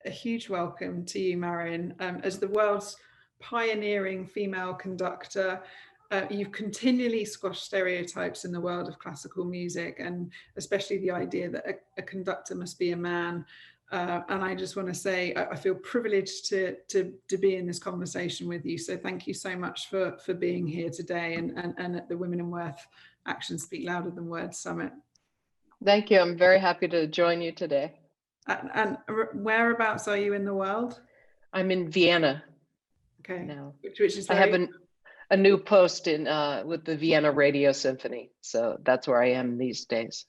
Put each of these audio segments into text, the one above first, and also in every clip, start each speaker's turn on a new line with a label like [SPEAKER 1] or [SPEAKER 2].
[SPEAKER 1] a huge welcome to you, Marin. As the world's pioneering female conductor, you've continually squashed stereotypes in the world of classical music, and especially the idea that a conductor must be a man. And I just want to say I feel privileged to be in this conversation with you. So thank you so much for being here today and at the Women in Worth Actions Speak Louder Than Words Summit.
[SPEAKER 2] Thank you. I'm very happy to join you today.
[SPEAKER 1] And whereabouts are you in the world?
[SPEAKER 2] I'm in Vienna.
[SPEAKER 1] Okay.
[SPEAKER 2] Now,
[SPEAKER 1] which is very...
[SPEAKER 2] I have a new post in with the Vienna Radio Symphony, so that's where I am these days.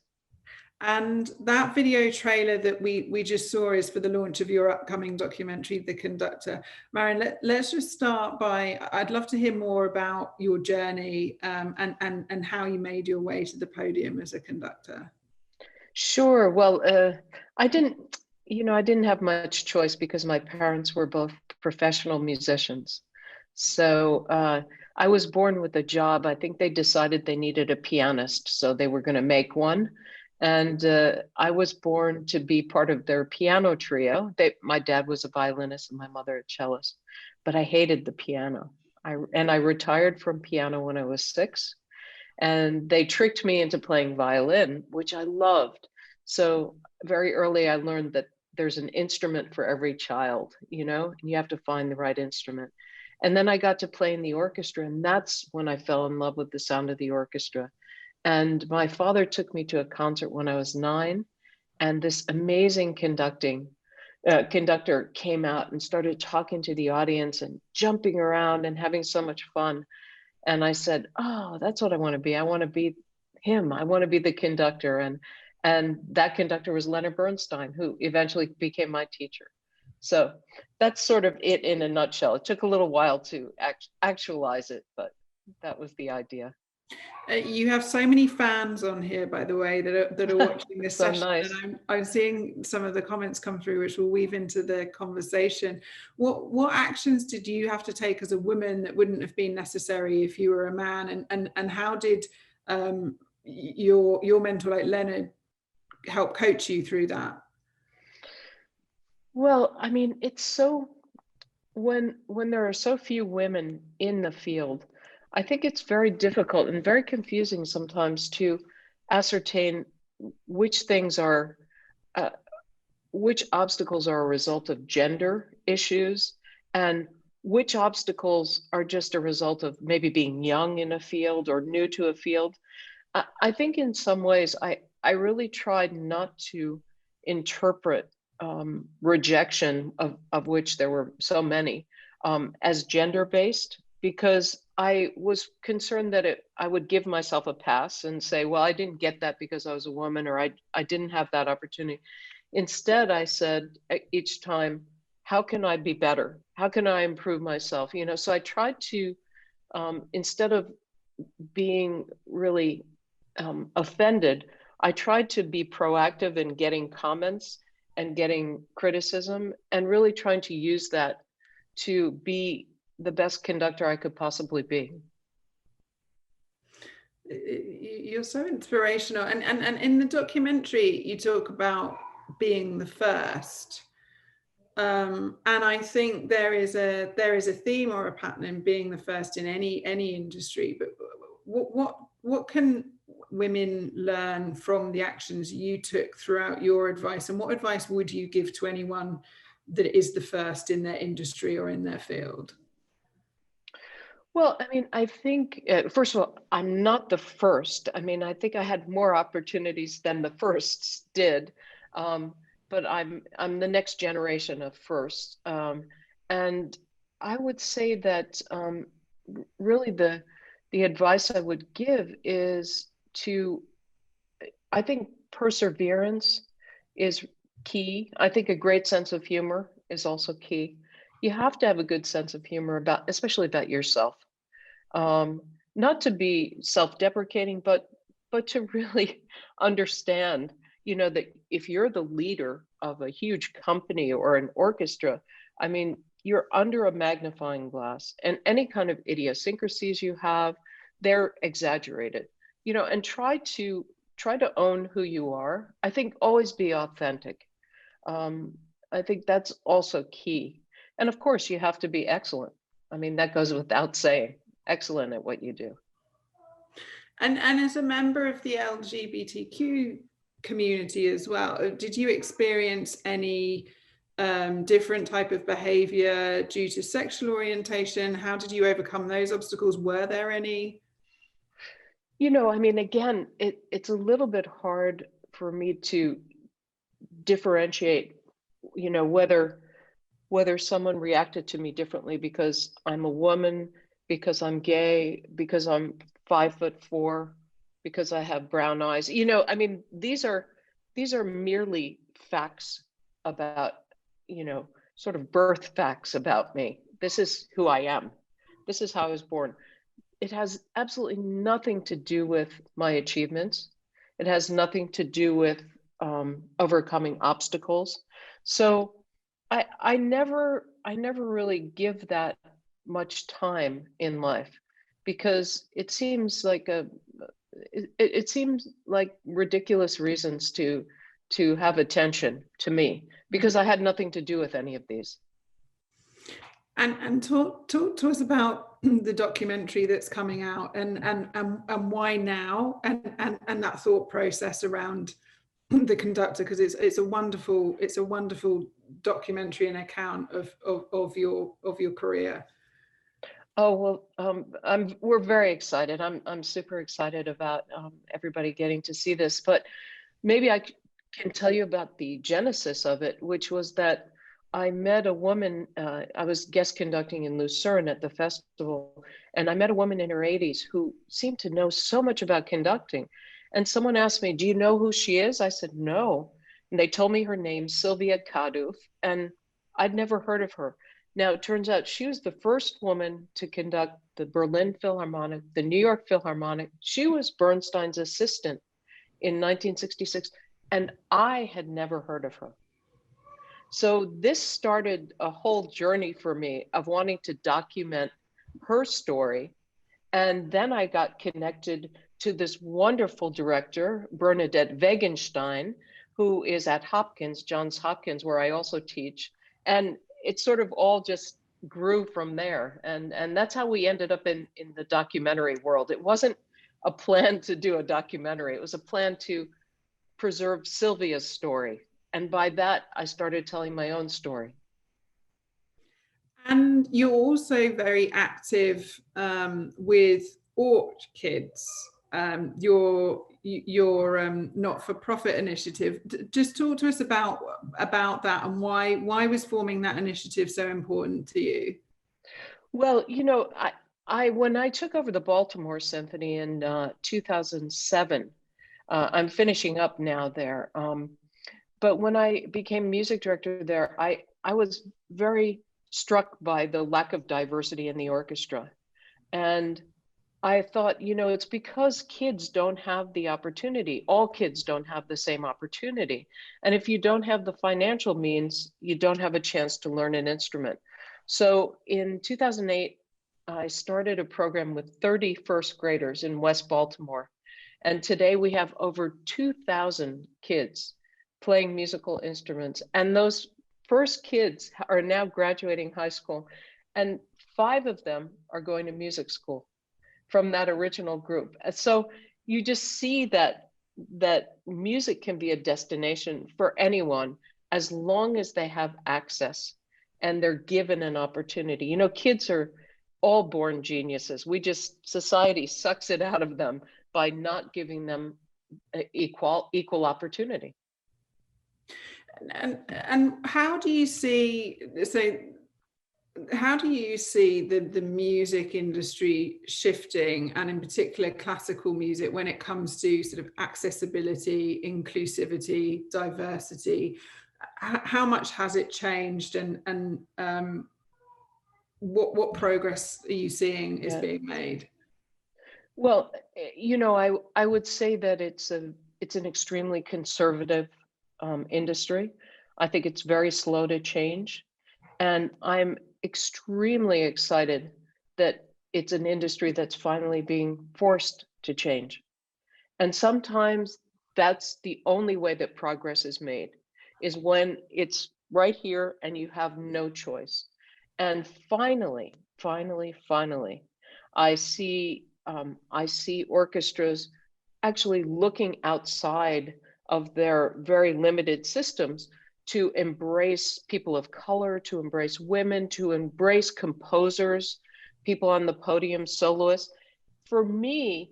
[SPEAKER 1] And that video trailer that we just saw is for the launch of your upcoming documentary, The Conductor. Marin, let's just start by, I'd love to hear more about your journey and how you made your way to the podium as a conductor. Sure.
[SPEAKER 2] Well, I didn't have much choice because my parents were both professional musicians. So I was born with a job. I think they decided they needed a pianist, so they were going to make one. And I was born to be part of their piano trio. My dad was a violinist and my mother a cellist, but I hated the piano. I retired from piano when I was 6. And they tricked me into playing violin, which I loved. So very early, I learned that there's an instrument for every child, and you have to find the right instrument. And then I got to play in the orchestra, and that's when I fell in love with the sound of the orchestra. And my father took me to a concert when I was 9, and this amazing conductor came out and started talking to the audience and jumping around and having so much fun. And I said, oh, that's what I want to be. I want to be him. I want to be the conductor. And that conductor was Leonard Bernstein, who eventually became my teacher. So that's sort of it in a nutshell. It took a little while to actualize it, but that was the idea.
[SPEAKER 1] You have so many fans on here, by the way, that are watching this
[SPEAKER 2] so
[SPEAKER 1] session.
[SPEAKER 2] Nice.
[SPEAKER 1] And I'm seeing some of the comments come through, which will weave into the conversation. What actions did you have to take as a woman that wouldn't have been necessary if you were a man? And how did your mentor, like Leonard, help coach you through that?
[SPEAKER 2] Well, I mean, it's so, when there are so few women in the field, I think it's very difficult and very confusing sometimes to ascertain which things are, which obstacles are a result of gender issues and which obstacles are just a result of maybe being young in a field or new to a field. I think in some ways, I really tried not to interpret rejection, of which there were so many, as gender-based, because I was concerned that I would give myself a pass and say, well, I didn't get that because I was a woman, or I didn't have that opportunity. Instead, I said each time, how can I be better? How can I improve myself? So I tried to, instead of being really offended, I tried to be proactive in getting comments and getting criticism and really trying to use that to be the best conductor I could possibly be.
[SPEAKER 1] You're so inspirational. And in the documentary, you talk about being the first. And I think there is a theme or a pattern in being the first in any industry. But what can women learn from the actions you took throughout your advice? And what advice would you give to anyone that is the first in their industry or in their field?
[SPEAKER 2] Well, I mean, I think, first of all, I'm not the first. I mean, I think I had more opportunities than the firsts did, but I'm the next generation of firsts. And I would say that really the advice I would give is I think perseverance is key. I think a great sense of humor is also key. You have to have a good sense of humor especially about yourself. Not to be self-deprecating, but to really understand, that if you're the leader of a huge company or an orchestra, I mean, you're under a magnifying glass, and any kind of idiosyncrasies you have, they're exaggerated, and try to own who you are. I think always be authentic. I think that's also key. And of course, you have to be excellent. I mean, that goes without saying, excellent at what you do.
[SPEAKER 1] And as a member of the LGBTQ community as well, did you experience any different type of behavior due to sexual orientation? How did you overcome those obstacles? Were there any?
[SPEAKER 2] You know, I mean, again, it's a little bit hard for me to differentiate, you know, whether someone reacted to me differently because I'm a woman, because I'm gay, because I'm 5'4", because I have brown eyes. You know, I mean, these are merely facts about, you know, sort of birth facts about me. This is who I am. This is how I was born. It has absolutely nothing to do with my achievements. It has nothing to do with overcoming obstacles. So I never really give that much time in life, because it seems like it seems like ridiculous reasons to have attention to me, because I had nothing to do with any of these.
[SPEAKER 1] And talk to us about the documentary that's coming out, and why now, and that thought process around the Conductor, because it's a wonderful documentary and account of your career.
[SPEAKER 2] Oh, well, we're very excited. I'm super excited about everybody getting to see this, but maybe I can tell you about the genesis of it, which was that I met a woman, I was guest conducting in Lucerne at the festival, and I met a woman in her 80s who seemed to know so much about conducting. And someone asked me, do you know who she is? I said, no. And they told me her name, Sylvia Kaduf, and I'd never heard of her. Now, it turns out she was the first woman to conduct the Berlin Philharmonic, the New York Philharmonic. She was Bernstein's assistant in 1966, and I had never heard of her. So this started a whole journey for me of wanting to document her story. And then I got connected to this wonderful director, Bernadette Wegenstein, who is at Hopkins, Johns Hopkins, where I also teach. And it sort of all just grew from there. And that's how we ended up in the documentary world. It wasn't a plan to do a documentary. It was a plan to preserve Sylvia's story. And by that, I started telling my own story.
[SPEAKER 1] And you're also very active with OrchKids, your not-for-profit initiative. Just talk to us about that, and why was forming that initiative so important to you?
[SPEAKER 2] Well, you know, I when I took over the Baltimore Symphony in 2007, I'm finishing up now there. But when I became music director there, I was very struck by the lack of diversity in the orchestra. And I thought, you know, it's because kids don't have the opportunity. All kids don't have the same opportunity. And if you don't have the financial means, you don't have a chance to learn an instrument. So in 2008, I started a program with 30 first graders in West Baltimore. And today we have over 2,000 kids playing musical instruments. And those first kids are now graduating high school, and 5 of them are going to music school from that original group. And so you just see that music can be a destination for anyone as long as they have access and they're given an opportunity. You know, kids are all born geniuses. Society sucks it out of them by not giving them equal opportunity.
[SPEAKER 1] And how do you see the music industry shifting, and in particular classical music, when it comes to sort of accessibility, inclusivity, diversity? How much has it changed, and what progress are you seeing is being made?
[SPEAKER 2] Well, you know, I would say that it's an extremely conservative industry. I think it's very slow to change. And I'm extremely excited that it's an industry that's finally being forced to change. And sometimes that's the only way that progress is made, is when it's right here, and you have no choice. And finally, finally, I see orchestras actually looking outside of their very limited systems to embrace people of color, to embrace women, to embrace composers, people on the podium, soloists. For me,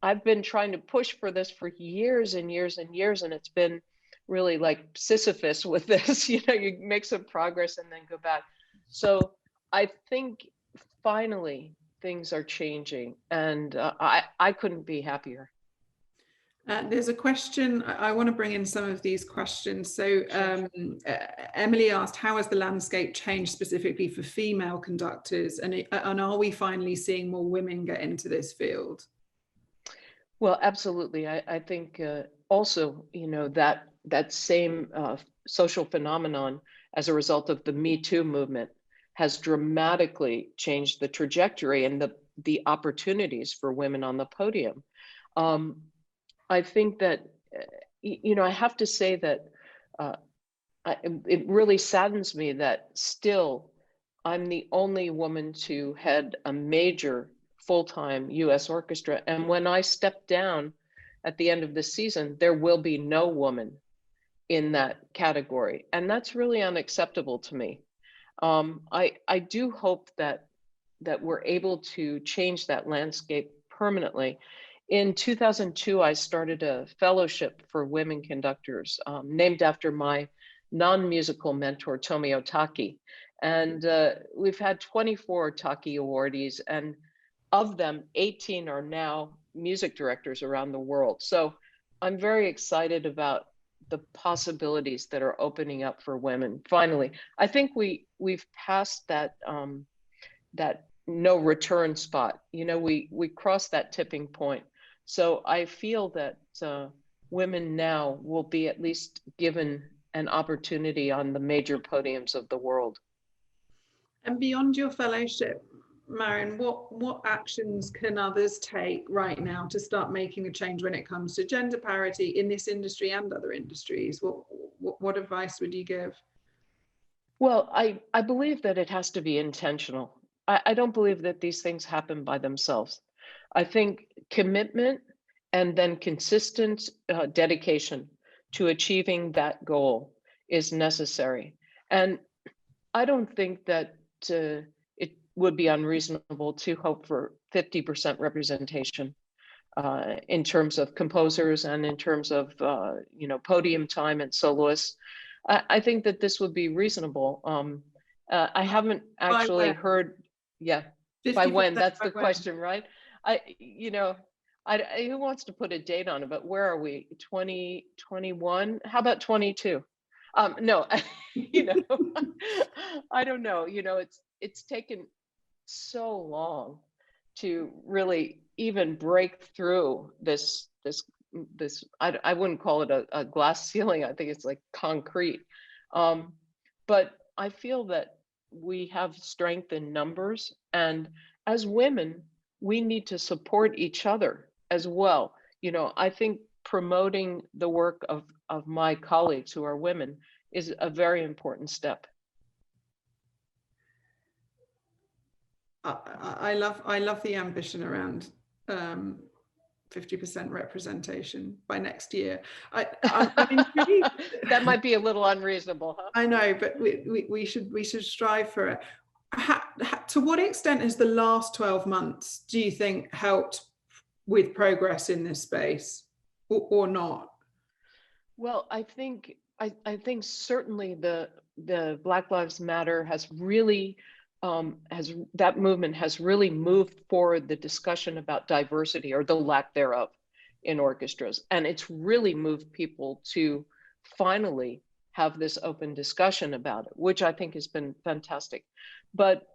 [SPEAKER 2] I've been trying to push for this for years and years and years, and it's been really like Sisyphus with this. You know, you make some progress and then go back. So I think finally things are changing, and I couldn't be happier.
[SPEAKER 1] There's a question, I want to bring in some of these questions. So Emily asked, how has the landscape changed specifically for female conductors? And are we finally seeing more women get into this field?
[SPEAKER 2] Well, absolutely. I think also, you know, that same social phenomenon as a result of the Me Too movement has dramatically changed the trajectory and the opportunities for women on the podium. I think that, you know, I have to say that it really saddens me that still I'm the only woman to head a major full-time US orchestra. And when I step down at the end of the season, there will be no woman in that category. And that's really unacceptable to me. I do hope that we're able to change that landscape permanently. In 2002, I started a fellowship for women conductors, named after my non-musical mentor, Tomio Taki. And we've had 24 Taki awardees, and of them, 18 are now music directors around the world. So I'm very excited about the possibilities that are opening up for women. Finally, I think we've passed that that no return spot. You know, we crossed that tipping point. So I feel that women now will be at least given an opportunity on the major podiums of the world.
[SPEAKER 1] And beyond your fellowship, Marin, what actions can others take right now to start making a change when it comes to gender parity in this industry and other industries? What advice would you give?
[SPEAKER 2] Well, I believe that it has to be intentional. I don't believe that these things happen by themselves. I think commitment and then consistent dedication to achieving that goal is necessary. And I don't think that it would be unreasonable to hope for 50% representation in terms of composers and in terms of you know, podium time and soloists. I think that this would be reasonable. I haven't actually heard, yeah, by when, that's the question, right? You know, who wants to put a date on it, but where are we, 2021? How about 22? No, you know, I don't know, you know, it's taken so long to really even break through this I wouldn't call it a glass ceiling. I think it's like concrete. But I feel that we have strength in numbers, and as women, we need to support each other as well. You know, I think promoting the work of my colleagues who are women is a very important step.
[SPEAKER 1] I love the ambition around 50% representation by next year. I'm intrigued.
[SPEAKER 2] That might be a little unreasonable, huh?
[SPEAKER 1] I know, but we should strive for it. To what extent has the last 12 months, do you think, helped with progress in this space, or not?
[SPEAKER 2] Well, I think certainly the Black Lives Matter has really that movement has really moved forward the discussion about diversity, or the lack thereof, in orchestras, and it's really moved people to finally have this open discussion about it, which I think has been fantastic. But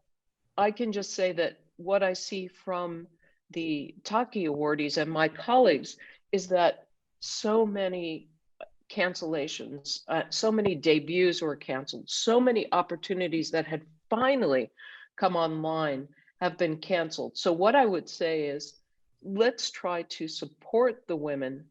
[SPEAKER 2] I can just say that what I see from the Taki awardees and my colleagues is that so many cancellations, so many debuts were canceled, so many opportunities that had finally come online have been canceled. So what I would say is, let's try to support the women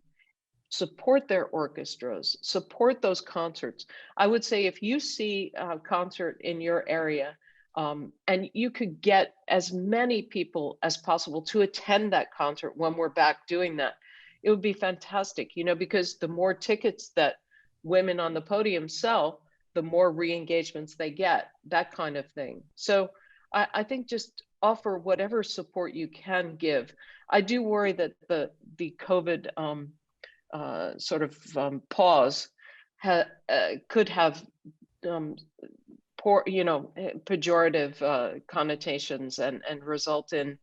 [SPEAKER 2] support their orchestras, support those concerts. I would say if you see a concert in your area, and you could get as many people as possible to attend that concert when we're back doing that, it would be fantastic, you know, because the more tickets that women on the podium sell, the more re-engagements they get, that kind of thing. So I think just offer whatever support you can give. I do worry that the COVID pause could have poor, you know, pejorative connotations and result in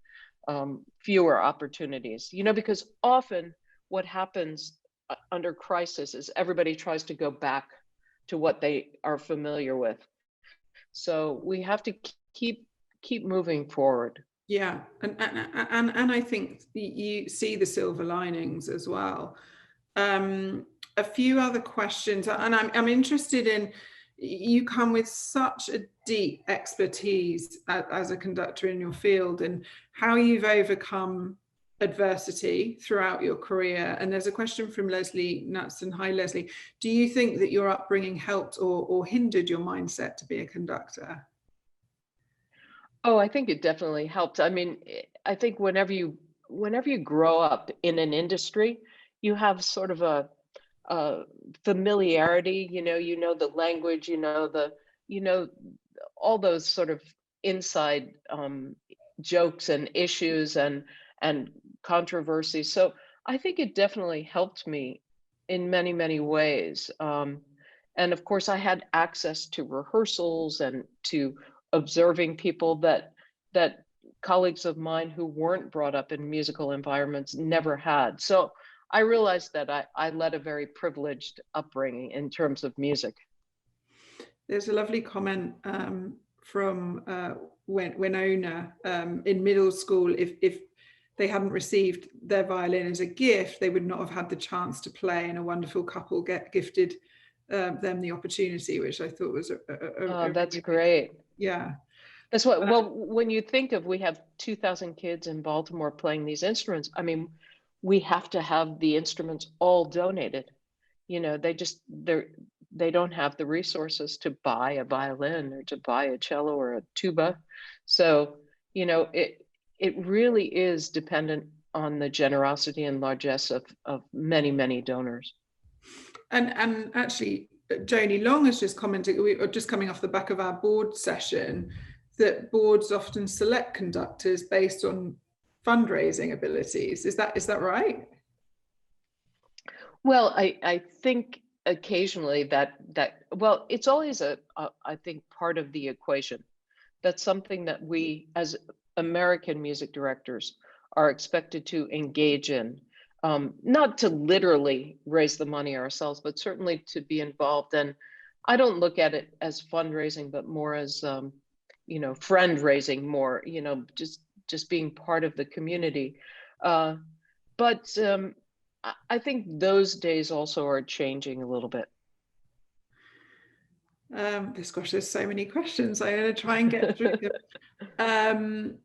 [SPEAKER 2] fewer opportunities, you know, because often what happens under crisis is everybody tries to go back to what they are familiar with. So we have to keep moving forward.
[SPEAKER 1] Yeah, and I think you see the silver linings as well. A few other questions, and I'm interested in, you come with such a deep expertise as a conductor in your field, and how you've overcome adversity throughout your career. And there's a question from Leslie Knutson. Hi, Leslie. Do you think that your upbringing helped or hindered your mindset to be a conductor?
[SPEAKER 2] Oh, I think it definitely helped. I mean, I think whenever you grow up in an industry, you have sort of a familiarity, you know the language, you know all those sort of inside jokes and issues and controversies. So I think it definitely helped me in many ways. And of course, I had access to rehearsals and to observing people that colleagues of mine who weren't brought up in musical environments never had. So I realized that I led a very privileged upbringing in terms of music.
[SPEAKER 1] There's a lovely comment from Winona in middle school. If they hadn't received their violin as a gift, they would not have had the chance to play, and a wonderful couple gifted them the opportunity, which I thought was
[SPEAKER 2] that's great.
[SPEAKER 1] Yeah.
[SPEAKER 2] That's what, well, when you think of, we have 2,000 kids in Baltimore playing these instruments. I mean, we have to have the instruments all donated. You know, they don't have the resources to buy a violin or to buy a cello or a tuba. So, you know, it really is dependent on the generosity and largesse of many donors.
[SPEAKER 1] And actually, Joni Long has just commented, we are just coming off the back of our board session, that boards often select conductors based on fundraising abilities. Is that right?
[SPEAKER 2] Well, I think occasionally that well, it's always I think part of the equation. That's something that we as American music directors are expected to engage in. Not to literally raise the money ourselves, but certainly to be involved. And I don't look at it as fundraising, but more as, you know, friend raising, more, you know, just being part of the community. But I think those days also are changing a little bit.
[SPEAKER 1] There's so many questions. I'm going to try and get through them.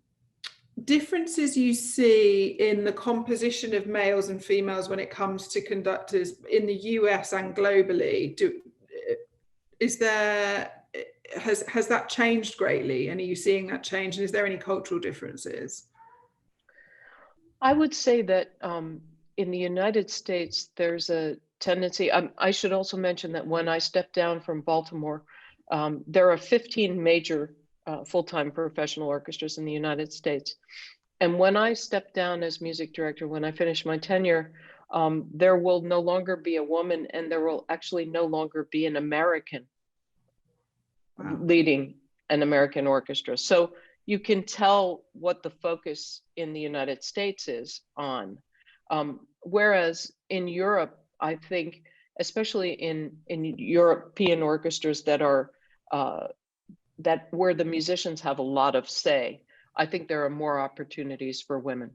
[SPEAKER 1] Differences you see in the composition of males and females when it comes to conductors in the US and globally, has that changed greatly, and are you seeing that change, and is there any cultural differences?
[SPEAKER 2] I would say that in the United States there's a tendency, I should also mention that when I stepped down from Baltimore, there are 15 major full-time professional orchestras in the United States. And when I stepped down as music director, when I finished my tenure, there will no longer be a woman, and there will actually no longer be an American leading an American orchestra. So you can tell what the focus in the United States is on. Whereas in Europe, I think, especially in European orchestras that are where the musicians have a lot of say, I think there are more opportunities for women.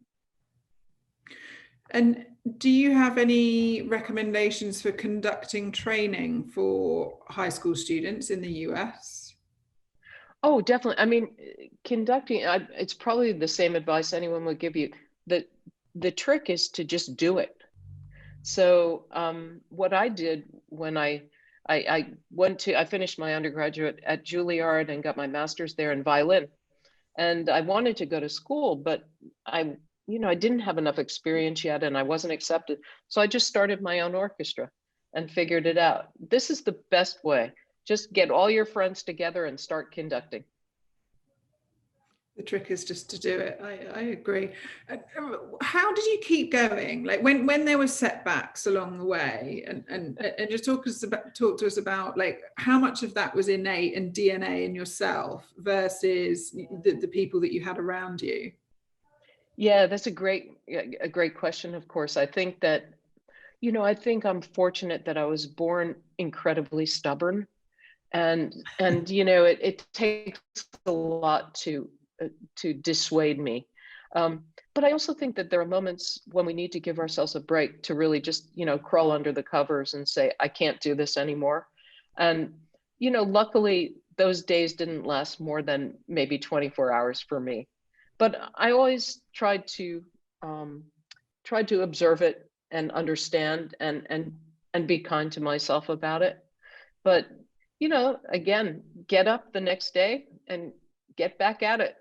[SPEAKER 1] And do you have any recommendations for conducting training for high school students in the US?
[SPEAKER 2] Oh, definitely. I mean, conducting, it's probably the same advice anyone would give you. The trick is to just do it. So what I did when I finished my undergraduate at Juilliard and got my master's there in violin. And I wanted to go to school, but I didn't have enough experience yet and I wasn't accepted. So I just started my own orchestra and figured it out. This is the best way. Just get all your friends together and start conducting.
[SPEAKER 1] The trick is just to do it. I agree. How did you keep going? Like when there were setbacks along the way, and just talk to us about like how much of that was innate and DNA in yourself versus the people that you had around you.
[SPEAKER 2] Yeah, that's a great question. Of course, I think that I think I'm fortunate that I was born incredibly stubborn, and it takes a lot to dissuade me. But I also think that there are moments when we need to give ourselves a break to really just, crawl under the covers and say, I can't do this anymore. And, luckily those days didn't last more than maybe 24 hours for me. But I always tried to observe it and understand and be kind to myself about it. But, again, get up the next day and get back at it.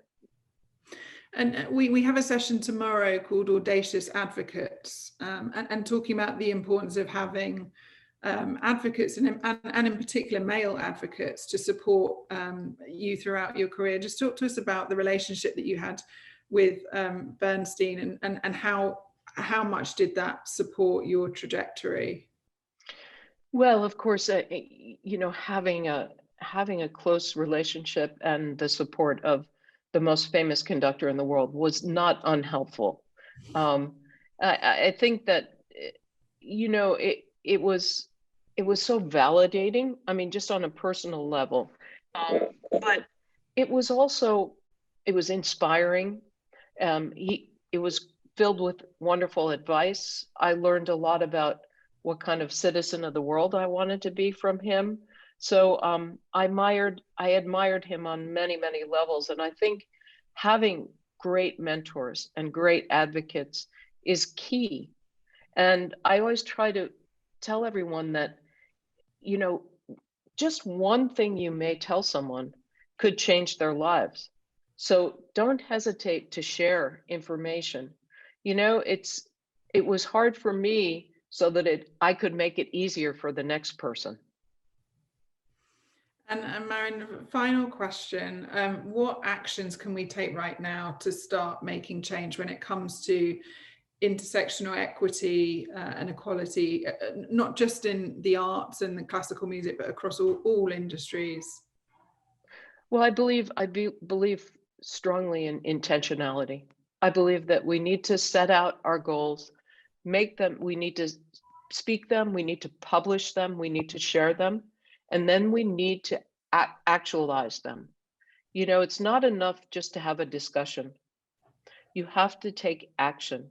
[SPEAKER 1] And we have a session tomorrow called Audacious Advocates, and talking about the importance of having advocates and in particular male advocates to support you throughout your career. Just talk to us about the relationship that you had with Bernstein and how much did that support your trajectory?
[SPEAKER 2] Well, of course, having a close relationship and the support of the most famous conductor in the world was not unhelpful. I think that, it was so validating. I mean, just on a personal level, but it was inspiring. It was filled with wonderful advice. I learned a lot about what kind of citizen of the world I wanted to be from him. So I admired him on many, many levels. And I think having great mentors and great advocates is key. And I always try to tell everyone that, just one thing you may tell someone could change their lives. So don't hesitate to share information. It was hard for me so that I could make it easier for the next person.
[SPEAKER 1] And Marin, final question, what actions can we take right now to start making change when it comes to intersectional equity and equality, not just in the arts and the classical music, but across all industries?
[SPEAKER 2] Well, I believe strongly in intentionality. I believe that we need to set out our goals, make them, we need to speak them, we need to publish them, we need to share them, and then we need to actualize them. It's not enough just to have a discussion. You have to take action.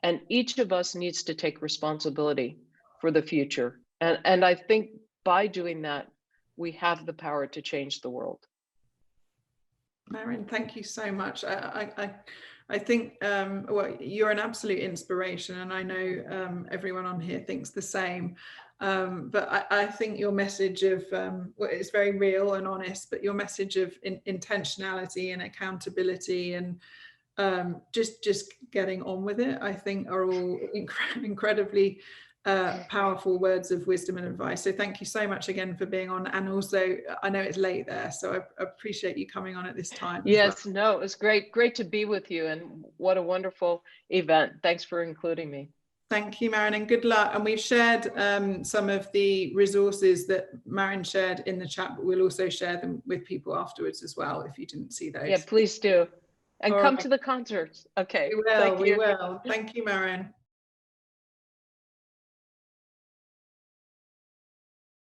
[SPEAKER 2] And each of us needs to take responsibility for the future. And I think by doing that, we have the power to change the world.
[SPEAKER 1] Marin, thank you so much. I think, well, you're an absolute inspiration, and I know everyone on here thinks the same. But I think your message of, well, it's very real and honest, but your message of intentionality and accountability and just getting on with it, I think are all incredibly powerful words of wisdom and advice. So thank you so much again for being on. And also, I know it's late there, so I appreciate you coming on at this time.
[SPEAKER 2] Yes, no, it was great to be with you, and what a wonderful event. Thanks for including me.
[SPEAKER 1] Thank you, Marin, and good luck. And we've shared some of the resources that Marin shared in the chat, but we'll also share them with people afterwards as well, if you didn't see those.
[SPEAKER 2] Yeah, please do. And come to the concerts. Okay.
[SPEAKER 1] We will. Thank you, Marin.